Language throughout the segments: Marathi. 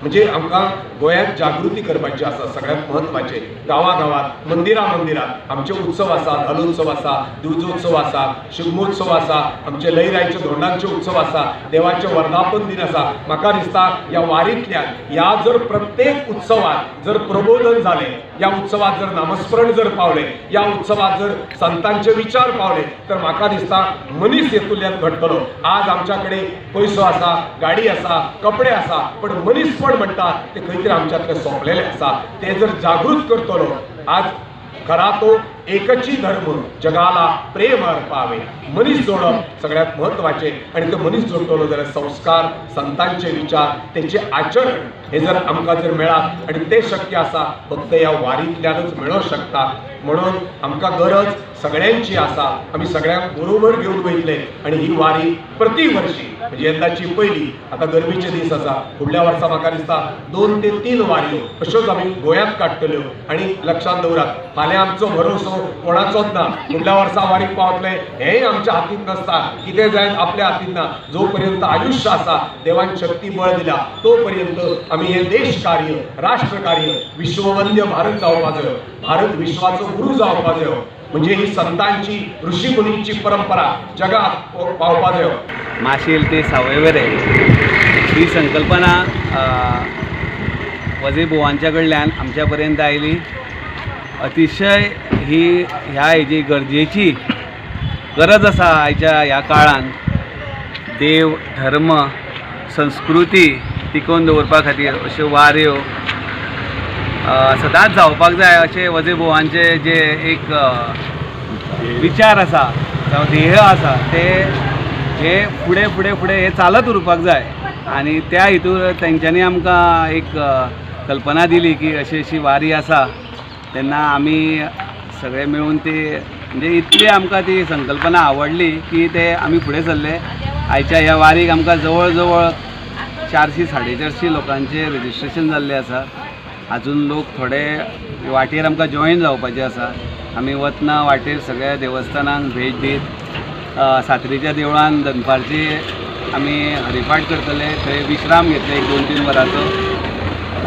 म्हणजे आमकां गोंयांत जागृती करपाची आसा सगळ्यात म्हत्वाचे. गांवागांवांत मंदिरात आमचे उत्सव आसा, धालोत्सव आसा, दिवजोत्सव आसा, शिगमोत्सव आसा, आमचे लयराईचे धोंडांचे उत्सव आसा, देवाचे वर्धापन दिन आसा. म्हाका दिसता ह्या वारींतल्यान ह्या जर प्रत्येक उत्सवात जर प्रबोधन जालें, या उत्सवात जर नामस्मरण जर पावलें, या उत्सवात जर संतांचे विचार पावले, तर म्हाका दिसता मनीस हेतूंतल्यान घडटलो. आज आमच्या कडेन पयसो आसा, गाडी आसा, कपडे आसा, पण मनीसपण म्हणटा ते खंय तरी आमच्यातले सोंपलेले आसा. ते जर जागृत करतलो. आज खरा तो एकची धर्म जगाला प्रेम अर्पावे. मनीस जोडप सगळ्यात महत्वाचे. आणि तो मनीस जोडटलो जाल्यार संस्कार, संतांचे विचार, तेचे आचरण हे जर आमकां जर मेळत आणि ते शक्य आसा फक्त ह्या वारींतल्यानच मेळूंक शकता. म्हणून आमकां गरज सगळ्यांची आसा. आमी सगळ्यांक बरोबर घेवन वयतले आणि ही वारी प्रति वर्षी म्हणजे यंदाची पहिली. आता गरमीचे दीस आसा, फुडल्या वर्सा म्हाका दिसता 2 ते 3 वाऱ्यो अश्योच आमी गोंयांत काडटल्यो. आणि लक्षात दवरात, फाल्यां आमचो भरोसो कोणाचोच ना. फुडल्या वर्सा वारीक पावतले हेंय आमच्या हातींत नसता. कितें जायत आपल्या हातींत ना. जो पर्यंत आयुश्य आसा, देवान शक्ती बळ दिला, तो पर्यंत आमी हे देश कार्य, राष्ट्र कार्य, विश्ववंद्य भारत जावपाक जायो. भारत विश्वाचो गुरू जावपाक जायो. म्हणजे ही संतांची, ऋषीमुनींची परंपरा जगात पावपाक जायो. माशेल ते सावयवेरें ही संकल्पना वजे बुवांच्या कडल्यान आमच्या पर्यंत आयली. अतिशय ही ह्या हेजी गरजेची गरज आसा आयच्या ह्या काळान. देव, धर्म, संस्कृती टिकोवन दवरपा खातीर अश्यो वाऱ्यो सदांच जावपाक जाय अशें वजे बुवांचे जे एक विचार आसा जावं ध्येय आसा ते हे फुडें फुडें फुडें हे चालत उरपाक जाय. आनी त्या हितूर तेंच्यांनी आमकां एक कल्पना दिली की अशी अशी वारी आसा. तेन्ना आमी सगळे मेळून ती म्हणजे इतली आमकां ती संकल्पना आवडली की ते आमी फुडें सरले. आयच्या ह्या वारीक आमकां जवळ जवळ 400-450 लोकांचे रजिस्ट्रेशन जाल्ले आसा. अजून लोक थोडे वाटेर आमकां जॉईन जावपाचे आसा. आमी वतना वाटेर सगळ्या देवस्थानांक भेट दीत सातेरीच्या देवळान दनपारची आमी हरिपाठ करतले. थंय विश्राम घेतले 1-2-3 वरांचो.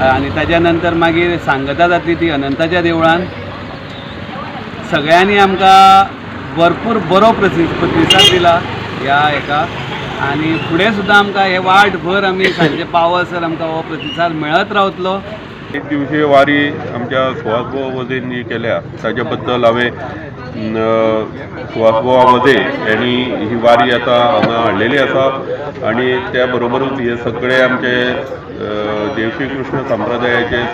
आनी ताज्या नंतर मागीर सांगता जातली ती अनंताच्या देवळान. सगळ्यांनी आमकां भरपूर बरो प्रतिसाद दिला ह्या हेका. आनी फुडें सुद्दां आमकां हे वाटभर आमी सांजे पावसर आमकां हो प्रतिसाद मेळत रावतलो. एक दिवसीय वारी आमच्या सुहासभाऊ वजेन जी केल्या ताच्या बद्दल हांवें सुहासभाऊ वजे यांनी ही वारी आता हांगा हाडलेली आसा. आनी त्या बरोबरूच हे सगळे आमचे देवशी कृष्ण संप्रदायाचे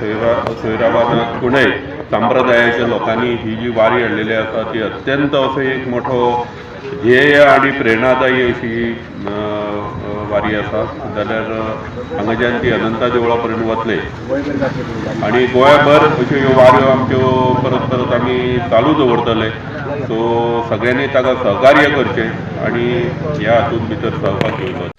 सोयराबाद कुणय संप्रदायाच्या लोकांनी ही जी वारी हाडलेली आसा ती अत्यंत असो एक मोठो ध्येय आणि प्रेरणादायी अशी वारी आसा. जाल्यार हांगाच्यान ती अनंता देवळा पर्यंत वतले आणि गोंयभर अश्यो ह्यो वाऱ्यो आमच्यो परत परत आमी चालू दवरतले. सो सगळ्यांनी ताका सहकार्य करचें आणि ह्या हातूंत भितर सहभाग घेवचो.